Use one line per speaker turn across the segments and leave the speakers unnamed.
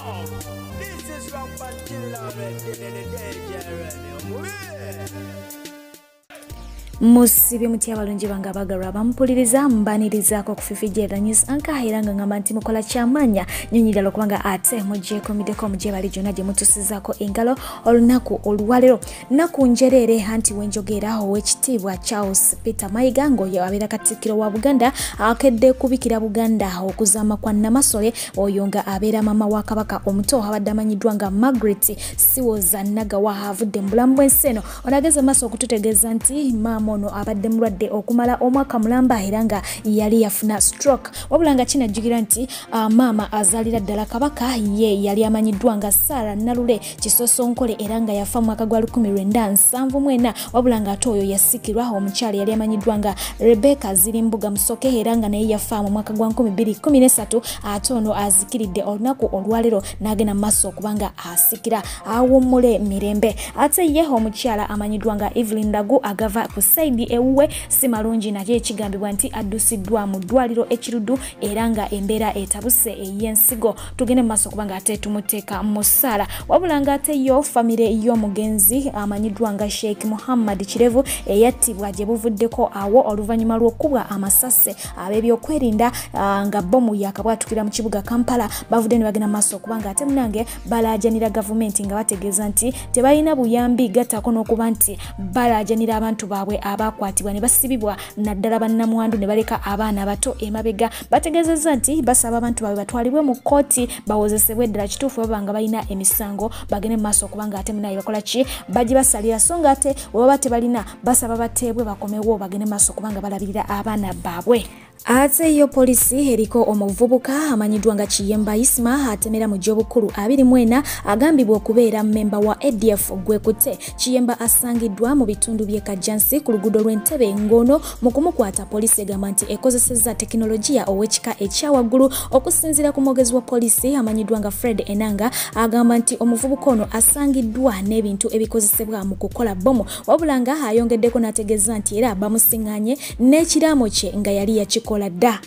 This is Rock Until already in the danger.
Musibe mutia balungi banga bagalwa bampuliriza mbanirizaako kufifijera news ankahiranga ngamba nti mukola kyamanya nyonyidalo kubanga ate mujeko mideko muje bali jona je mutusizaako engalo olunaku olwalero naku njerere hanti wenjogeraho wekitibwa Charles Peter Mayiga ngo yabera katikiro wa Buganda akedde kubikira Buganda okuzama kwa Namasole oyonga abera mama wa Kabaka omuto abadamanyidwa nga Margaret Siwoza naga wa havudde mbulambwe nseno onageze maso okututegeza nti mono abadde mulwadde okumala omwaka mulamba eranga yali yafuna stroke wabulanga kinajjukira nti mama azalira ddala Kabaka ye yali amanyiddwa nga Sarah Nalule Kisosonkole eranga yafa mu mwaka gwa 1974 wabulanga atoyo yasikirwa omukyala yali amanyiddwa nga Rebecca Zirimbuga Musoke eranga naye yafa mu mwaka gwa 2013 atono azikiridde olunaku olwalero nagena maso kubanga asikira awomule mirembe ate ye omukyala amanyiddwa nga Evelyn Dagu agava saidi ewuwe simalungi naye ekigambibwa nti addusiddwa mu ddwaliro ekirudu eranga embeera etabuse eyensigo tugende maso kubanga ate tumuteeka musala wabulanga ate yo famire y'omugenzi amanyiddwa nga Sheikh Muhammad Kirevu eyattibwa gye buvuddeko awo oluvanyuma lw'okubwa amasase ab'ebyokwerinda nga bomu yakabwatukira mu kibuga Kampala bavudde ne bagenda maso kubanga ate munange balajanira gavumenti nga bategeeza nti tebalina buyambi gattako n'okuba nti balajanira abantu baabwe abakwatibwa ne basibibwa naddala bannamwandu ne baleka abaana abato emabega bategezeza nti basaba abantu baabwe batwalibwe mu kooti bawozesebwe ddala kituufu babanga balina emisango bagende maaso kubanga ate munaye bakola ki bagibasalira so nga ate bwebaba tebalina basaba bateebwe bakomewo bagende maaso kubanga balabirira abaana baabwe. Ate yo polisi eriko omuvubuka amanyiddwa nga Kiyemba Isma atemera mu jobukulu 24 agambibwa okubeera memba wa ADF gwekutte Kiyemba asangiddwa mu bitundu bye Kajansi ku luguudo lw'Entebe ngono mu kumukwata polisi egamba nti ekozesezza tekinologiya owekika ekyawaggulu okusinziira ku mwogezi wa polisi amanyiddwa nga Fred Enanga agamba nti omuvubuka ono asangiddwa n'ebintu ebikozesebwa mu kukola bomu wabulanga ayongeddeko n'ategeeza nti era bamusiŋŋanye n'ekiraamo kye nga yali yakikola da.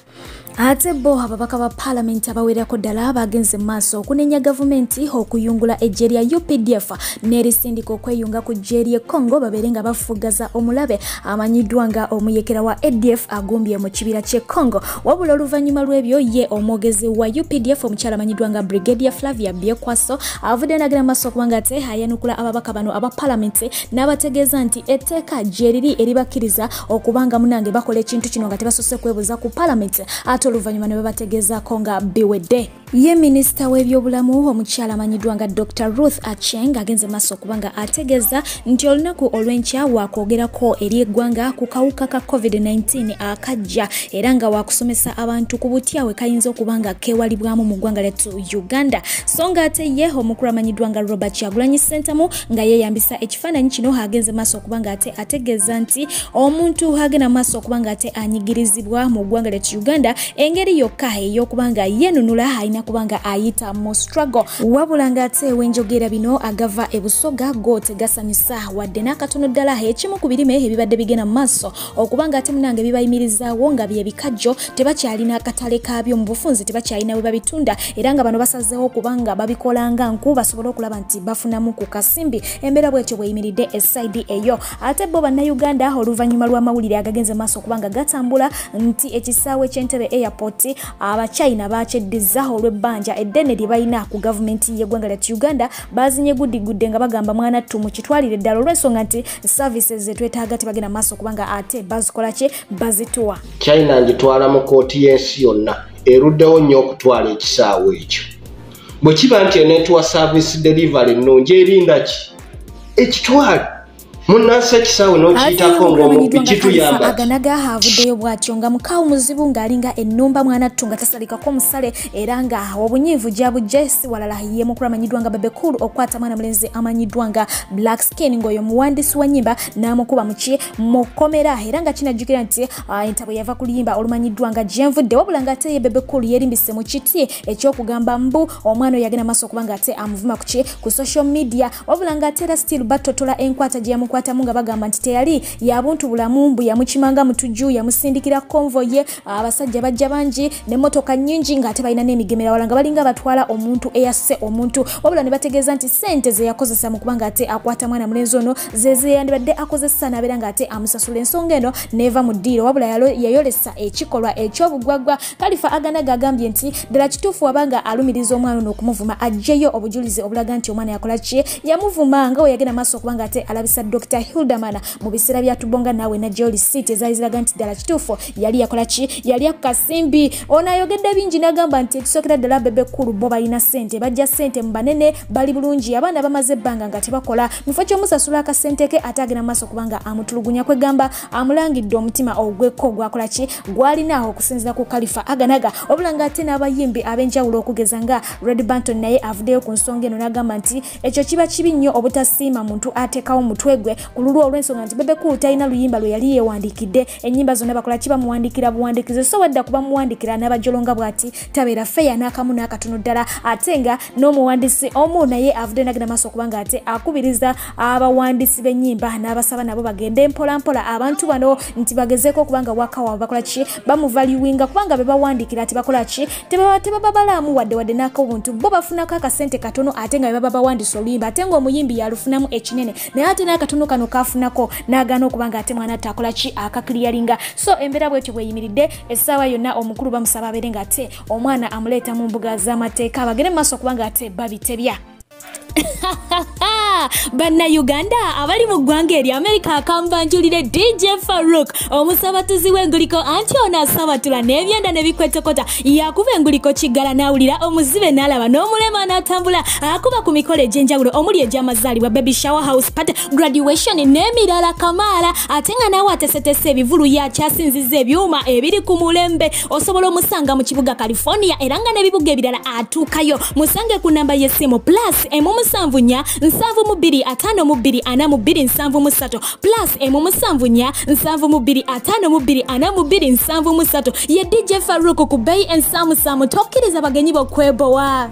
Ate bo ababaka ba parliament abawerako ddala bagenze maaso okunenya gavumenti okuyungula ejjeerya UPDF n'erisindika okweyunga ku jjeerya Congo baberenga bafugaza omulabe amanyiddwa nga omuyekera wa ADF agumbye mu kibira kye Congo wabula oluvannyuma lw'ebyo ye omwogezi wa UPDF omukyala amanyiddwa nga Brigadier Flavia Byekwaso avudde nagera maaso kubanga ate ayanukula ababaka bano aba parliament n'abategeeza nti etteeka jjeeriri eribakkiriza okubanga munange bakola ekintu kino nga tebasose kwebuuza ku parliament oluvanyuma ne babategezaako nga biwedde. Ye minisita w'ebyobulamu omukyala amanyiddwa nga Dr. Ruth Acheng agenze maaso okubanga ategeeza nti olunaku olw'enkya wakwogerako eri eggwanga ku kawuka ka COVID-19 akajja era nga wakusomesa abantu ku butya we kayinza okubanga keewalibwamu mu ggwanga lyattu Uganda. So nga ate ye omukulu amanyiddwa nga Robert Kyagulanyi Ssentamu nga yeeyambisa ekifaananyi kino agenze maaso okubanga ate ategeeza nti omuntu agenda maaso okubanga ate anyigirizibwa mu ggwanga lyattu Uganda engeri yokka ey'okubanga yenunula alina kubanga ayita mu struggle wabulanga ate wenjogera bino agava ebusoga go tegasanyusa wadde n'akatono ddala ekimu ku birime ebibadde bigenda mu maaso okubanga ate munange bibayimirizaawo nga bye bikajjo tebakyalina akatale kaabyo mu bufunzi tebakyalina bwe babitunda era nga bano basazeewo okubanga babikolanga nku basobole okulaba nti bafunamu ku kasimbi embeera bwetyo bweyimiridde esaidi eyo ate bo bannayuganda oluvannyuma lw'amawulire agagenze maaso okubanga gatambula nti ekisaawe ky'Entebbe airport abachina bakyeddiza olw'ebbanja eddene lye balina ku gavumenti y'eggwanga lyattu Uganda bazinye guddigudde nga bagamba mwana ttu mu kitwalire ddala olw'ensonga nti services zetwetaaga tebagenda maaso kubanga ate bazikola ki bazituwa.
China ngitwala mu kooti y'ensi yonna eruddewo nnyo okutwala ekisaawe ekyo bwe kiba nti eneetuwa service delivery nnungi erinda ki ekitwale munansa kisawe no kitako ngomu kituyamba
aganaga havuddeyo bwatyo nga mukawo muzibu ng'alinga ennumba mwana ttunga tasalikako musale era nga obunyiivu gyabujje si walala ye mukulu amanyiddwa nga Bebekulu okwata mwana mulenzi amanyiddwa nga Black Skin ng'oyo muwandiisi wa nnyimba n'amukuba mu kkomera era nga kinajjukira nti entabo yava ku luyimba olumanyiddwa nga Gyenvudde wabula nga ate ye Bebekulu yeerimbise mu kiti eky'okugamba mbu omwana oyo yagenda maaso okubanga ate amuvuma ku social media wabula nga ate era still batotola enkwata gye yamukwata bamukwatamu nga bagamba nti teyali yabuntu bulamu mbu yamukimanga mutuju yamusindikira konvoye abasajja bajja bangi n'emmotoka nnyingi ng'ate balina n'emigemera wala nga balinga batwala omuntu eyasse omuntu wabula ne bategeeza nti ssente ze yakozesa mu kuba ng'ate akwata mwana mulenzi ono zeze yandibadde akozesa n'abeera ng'ate amusasula ensonga eno neeva mu ddiiro wabula yayolesa ekikolwa eky'obugwagwa Khalifa Aganaga agambye nti ddala kituufu wabanga alumiriza omwana ono okumuvuma ajjeyo obujulizi obulaga nti omwana yakola ki yamuvuma nga we yagenda maaso okuba ng'ate alabisa Dr. Hildamana mu biseera bya tubonga naawe najjayo lisiiti ezaali ziraga nti ddala kituufu yali yakola ki yali akukasimbi ono ayogedde bingi n'agamba nti ekisookera ddala bebe kkulu bo balina ssente bajja ssente mu banene bali bulungi abaana bamaze ebbanga nga tebakola mu kifo ky'omusasula akasente ke ate agenda maaso okuba nga amutulugunya kwegamba amulangidde omutima ogwekko gwakola ki gwalinaho okusinziira ku Khalifa Aganaga wabula ng'ate n'abayimbi ab'enjawulo okugeza nga Red Banton naye avuddeyo ku nsonga eno n'agamba nti ekyo kiba kibi nnyo obutasiima muntu ateekawo mutwe gwe ku lulwo olw'ensonga nti Bebe Cool talina luyimba lwe yali yeewandiikidde ennyimba zonna bakola ki bamuwandiikira buwandiikize so wadda kuba muwandiikira n'abajolonga bw'ati tabeera feya n'akamu n'akatono ddala ate nga n'omuwandiisi omu naye avudde n'agenda maaso okuba ng'ate akubiriza abawandiisi b'ennyimba n'abasaba nabo bagende mpolampola abantu bano nti bagezeeko okubanga wakawaabwe bakola ki bamuvaluwinga kubanga be bawandiikira ati bakola ki tebaba balaamu wadde n'akobuntu bo bafunako akasente katono ate nga baba bawandiisa oluyimba ate ng'omuyimbi yalufunamu ekinene naye ate n'akatono kano kafunako n'agaana okuba nga ate mwana ate akola ki akakiliyaringa so embeera bwetyo bweyimiridde essaawa yonna omukulu bamusaba abeere ng'ate omwana amuleeta mu mbuga z'amateeka bagende mu maaso okuba nga ate babitebya Bannayuganda abali mu ggwanga eri America akambanjulire DJ Farouk omusabatuzi w'enguliko anti ono asabatula n'ebyenda ne bikwetokota yakuba enguliko kiggala n'awulira omuzibe n'alaba n'omulema n'atambula akuba ku mikolo egy'enjawulo omuli egy'amazaalibwa baby shower house party graduation n'emirala kamaala ate nga naawe atesetese ebivulu yakyasinziza ebyuma ebiri ku mulembe osobola omusanga mu kibuga California era nga n'ebibuga ebirala atuukayo musange ku namba y'essimu plus M7 7254242 plus M7 7254243 ye DJ Farouk ku Bay ensamusamu tokkiriza bagenyi bokwebowa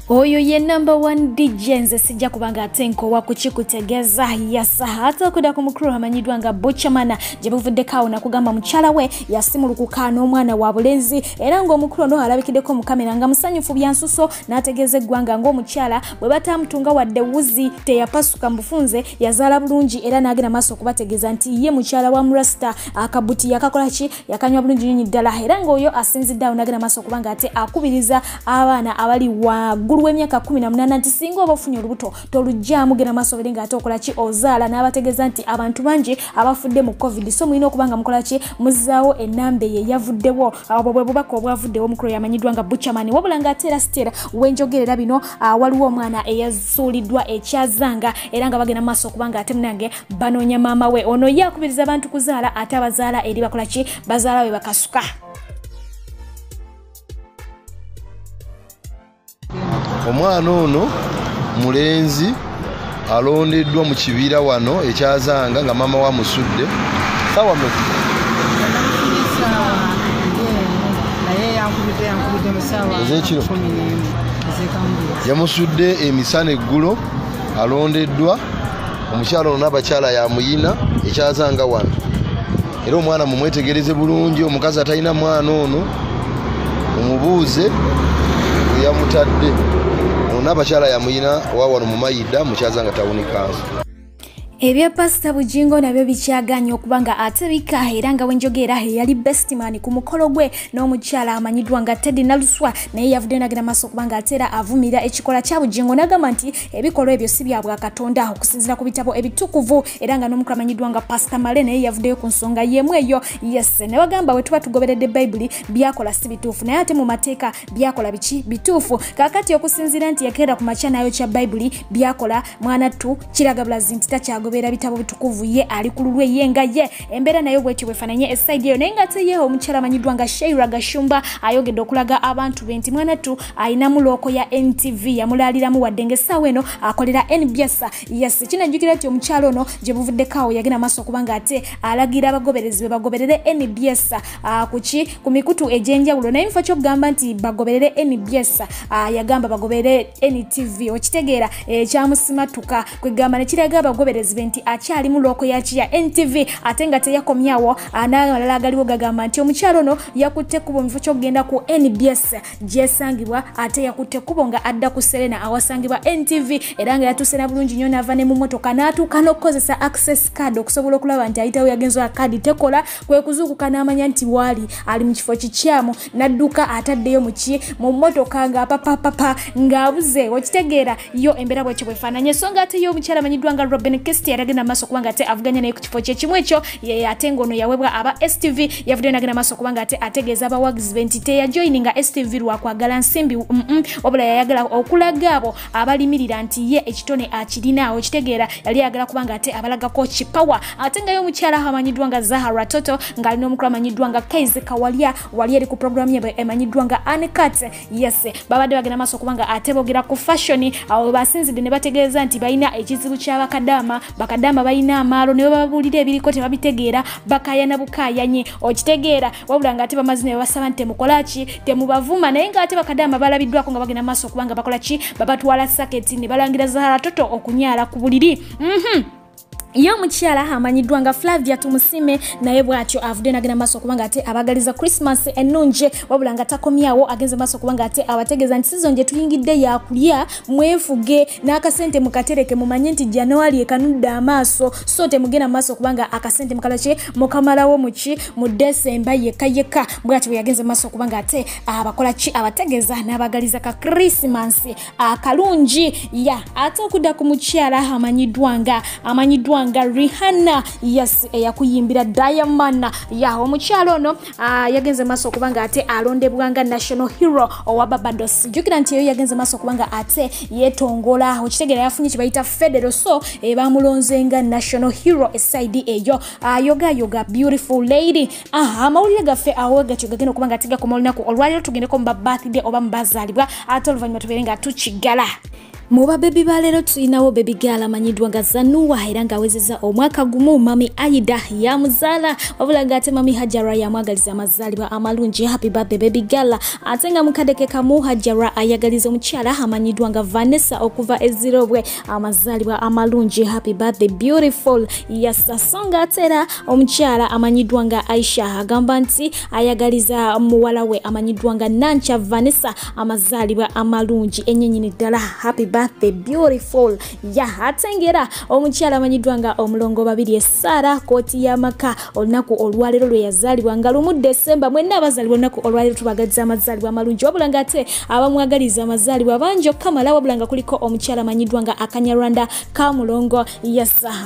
oyo ye number 1 DJ nze sijja kubanga atenko wakukikutegeza yasa hata okuda ku mukuru amanyidwa nga Butchamana gye buvudde kawo nakugamba mukyala we yasimulukuka n'omwana wa bulenzi era ng'omukuru no alabikiddeko mu kamera nga musanyufu byansuso n'ategeeza eggwanga ng'omukyala bwe batamutunga wadde wuzi teyapasuka mbufunze yazaala bulungi era n'agenda maaso okubategeeza nti ye mukyala wa Mrasta akabuti yakakola ki yakanywa bulungi nyinyi ddala era ng'oyo asinzidde awo n'agenda maaso okubanga ate akubiriza abaana abali waggulu w'emyaka 18 nti singa oba ofunye olubuto tolujjaamu genda maaso obere ng'ate okola ki ozaala n'abategeeza nti abantu bangi abafudde mu covid so mulina okuba nga mukola ki muzzaawo ennamba ye yavuddewo obwo bwe bubaka obwavuddewo omukulu yamanyiddwa nga Butchamani wabula ng'ate era sitera wenjogerera bino waliwo omwana eyasuuliddwa ekyazanga era nga bagenda maaso okuba nga ate munange banoonya maama we ono ye akubiriza abantu kuzaala ate abazaala eri bakola ki bazaala we bakasuka
omwana ono mulenzi alondeddwa mu kibira wano ekyazanga nga mama wa musudde sawa mwe yamusudde emisana eggulo alondeddwa omukyala ono n'abakyala yamuyina ekyazanga wano era omwana mumwetegereze bulungi omukazi atalina mwana ono mumubuuze yamutadde n'abakyala yamuyina wawano mu mayida mukyazanga tawuni kanso
ebya Pastor Bujingo nabyo bikyaganya okubanga ate bika era nga wenjogera yali bestman ku mukolo gwe n'omukyala amanyidwa nga Teddy Naluswa naye yavudde n'agenda maaso okubanga atera avumira ekikola kya Bujingo n'agamba nti ebikolwa ebyo si bya bwa Katonda okusinziira ku bitabo ebitukuvu era nga n'omukulu amanyidwa nga Pastor Male naye yavuddeyo ku nsonga yemu eyo yes ne bagamba bwe tuba tugoberedde Bible byakola si bituufu naye ate mu mateeka byakola biki bituufu kakati okusinziira nti yakeera ku makya nayo kya Bible byakola mwana tu kiraga bulazi nti takyagoberera bitabo bitukuvu ye ali ku lulwe ye nga ye embeera nayo bwetyo bwefaananye eside eyo naye nga ate ye omukyala amanyiddwa nga Sheila Gashumba ayogedde okulaga abantu be nti mwana tu ayinamu looko ya NTV yamulaaliramu wadde ng'essaawa eno akolera NBS yes kinajjukira nti omukyala ono gye buvuddeko yagenda maaso okubanga ate alagira abagoberezi be bagoberere NBS ku mikutu egy'enjawulo naye mufo kyokugamba nti bagoberere NBS yagamba bagoberere NTV okitegeera ekyamusimatuka kwegamba ne kiraga abagoberezi nti akyali mu loko ya NTV ate nga teyakomyawo analala agaliwo gagamba nti omukyalo ono yakutte kubo mu kifo ky'okugenda ku NBS gyesangibwa ate yakutte kubo nga adda ku Serena awasangibwa NTV era nga yatusena bulungi nnyo n'ava ne mu mmotoka n'atuuka n'okukozesa access card okusobola okulaba nti ayitawo yagenza kadi tekola kwe kuzuukuka n'amanya nti waali ali mu kifo kikyamu n'adduka ataddeyo mu mmotoka nga papapapa ng'abuze okitegeera yo embeera bwekyo bwefaananye so nga ate yo omukyala amanyiddwa nga Robin Kesti yalagenda maaso kubanga ate avuganya naye ku kifo kye kimu ekyo ye ate ng'ono yawebwa aba STV yavuddeyo n'agenda maaso kubanga ate ategeeza abawagizi be nti teyajoyininga STV lwakwagala nsimbi wabula yayagala okulaga abo abalimirira nti ye ekitone akirina okitegeera yali ayagala kubanga ate abalagako kipawa ate nga yo omukyala amanyiddwa nga Zahara Toto ng'alina omukulu amanyiddwa nga Kaize Kawalya wali eri ku programu ye emanyiddwa nga Uncut yes babadde bagenda maaso kubanga ate boogera ku fashion awo basinzidde ne bategeeza nti balina ekizibu ky'abakadaama bakadaama balina amaalo ne bababuulira ebiriko tebabitegeera bakayana bukayanye okitegeera wabula nga ate bamazi ne babasaba nti temukolaki temubavuma naye nga ate bakadaama balabiddwako nga bagenda maaso kubanga bakolaki babatwala saketi ne balangira Zahara Toto okunyaala ku buliri yo omukyala amanyiddwa nga Flavia Tumusime naye bw'atyo avudde n'agenda maaso kubanga ate abagaliza Christmas ennungi wabula nga takomyawo agenze maaso kubanga ate abategeeza nti sizon gye tuyingidde yakulya mwefuge n'akasente mukatereke mumanye nti January ekanudde amaaso so temugenda maaso kubanga akasente mukalaki mukamalawo mu December yekka bw'atyo bwe yagenze maaso kubanga ate abakolaki abategeeza n'abagaliza ka Christmas akalungi ate okudda ku mukyala amanyiddwa nga Rihanna yes yakuyimbira Diamond omukyalo ono yagenze maaso kubanga ate alondebwa nga national hero owa Barbados jukira nti yo yagenze maaso kubanga ate yetongola okitegeera yafunye kibayita federal so bamulonze nga national hero eside eyo yoga beautiful lady amawulire gaffe awo gatyo gagenda okubanga ate gakoma olunaku olwaliro tugendeko mu birthday oba mu bazaalibwa ate oluvannyuma tubeere nga tukigala Muba baby balero tuinawo baby girl amanyiddwa nga Zanuwa era nga awezezza omwaka gumu mami Aida yamuzaala wabula nga ate mami Hajara yamwagaliza amazaalibwa amalungi happy birthday baby girl ate nga mukadeke kamu Hajara ayagaliza omukyala amanyiddwa nga Vanessa okuva ezirobwe amazaalibwa amalungi happy birthday beautiful songa atera omukyala amanyiddwa nga Aisha agamba nti ayagaliza muwala we amanyiddwa nga Nancha Vanessa amazaalibwa amalungi enyenyini ddala happy birthday beautiful atengera omukyala amanyiddwa nga omulongo babiri Sara Koti y'amaka olunaku olwalero lwe yazaalibwa nga lumu December mwenna abazaalibwa olunaku olwalero tubagaliza amazaalibwa amalungi wabula nga ate abamwagaliza amazaalibwa bangi okamala wabula nga kuliko omukyala amanyiddwa nga Akanyarwanda Kamulongo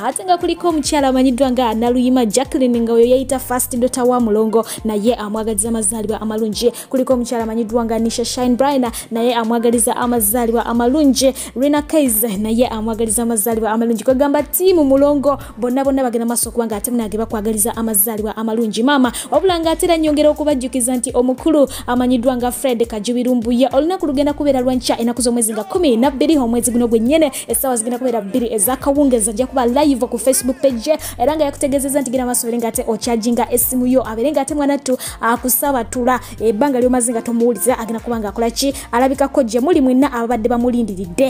ate nga kuliko omukyala amanyiddwa nga Naluyima Jacqueline nga oyo yayita first daughter wa Mulongo naye amwagaliza amazaalibwa amalungi kuliko omukyala amanyiddwa nga Nisha Shine Brian naye amwagaliza amazaalibwa amalungi Rina Kaize naye amwagaliza amazaalibwa amalungi kwegamba tiimu Mulongo bonna bagenda maaso kubanga ate munage bakwagaliza amazaalibwa amalungi mama wabula nga atera nyongera okubajjukiza nti omukulu amanyiddwa nga Fred Kajubirumbuye olunaku lugenda kubeera lwanca enaku z'omwezi nga 12 omwezi guno gwennyene essaawa zigenda kubeera 2 ezakawungeza ajja kuba live ku Facebook page era nga yakutegeezeza nti genda maaso nga ate ocharginga essimu yo abeere nga ate mwanattu akusabatula ebbanga lyomaze nga tomuwuliza agenda kubanga akolaki alabikako gye muli mwenna ababadde bamulindiridde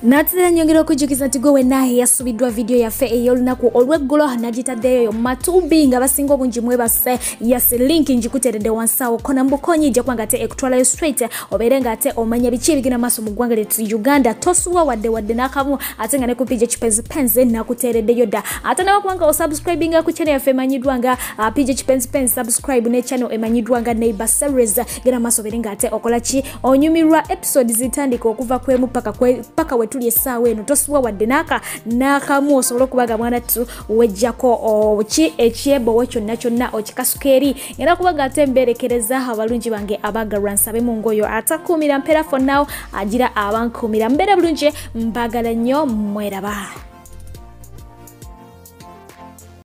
natera nyongera okujjukiza nti gwe wenna yasubiddwa video yaffe ey'olunaku olw'eggulo nagitaddeyo Matubi nga basinga obungi mwebase link njikuteredde wansi awo kona mbukonyi ijja kubanga ate ekutwalayo straight obeere nga ate omanya biki ebigenda maaso mu ggwanga lyettu Uganda tosuwa wadde n'akamu ate nga ne ku PJ Chipenzi nakuteereddeyo dda ate nawe kubanga osubscribinga ku channel yaffe emanyiddwa nga PJ Chipenzi subscribe ne channel emanyiddwa nga Neighbor Series genda maaso obeere nga ate okolaki onyumirwa episodes zitandika okuva kwemu paka wetuli essaawa eno tosuwa wadde n'akamu osobola okubaga mwanattu wejjako ekyebo kyonna okikasuka eri era kubaga ate mberekereza abalungi bange abagalwa nsabe mu ngoyo atakuumira mpera for now agira abankuumira mbeera bulungi mbagala nnyo mweraba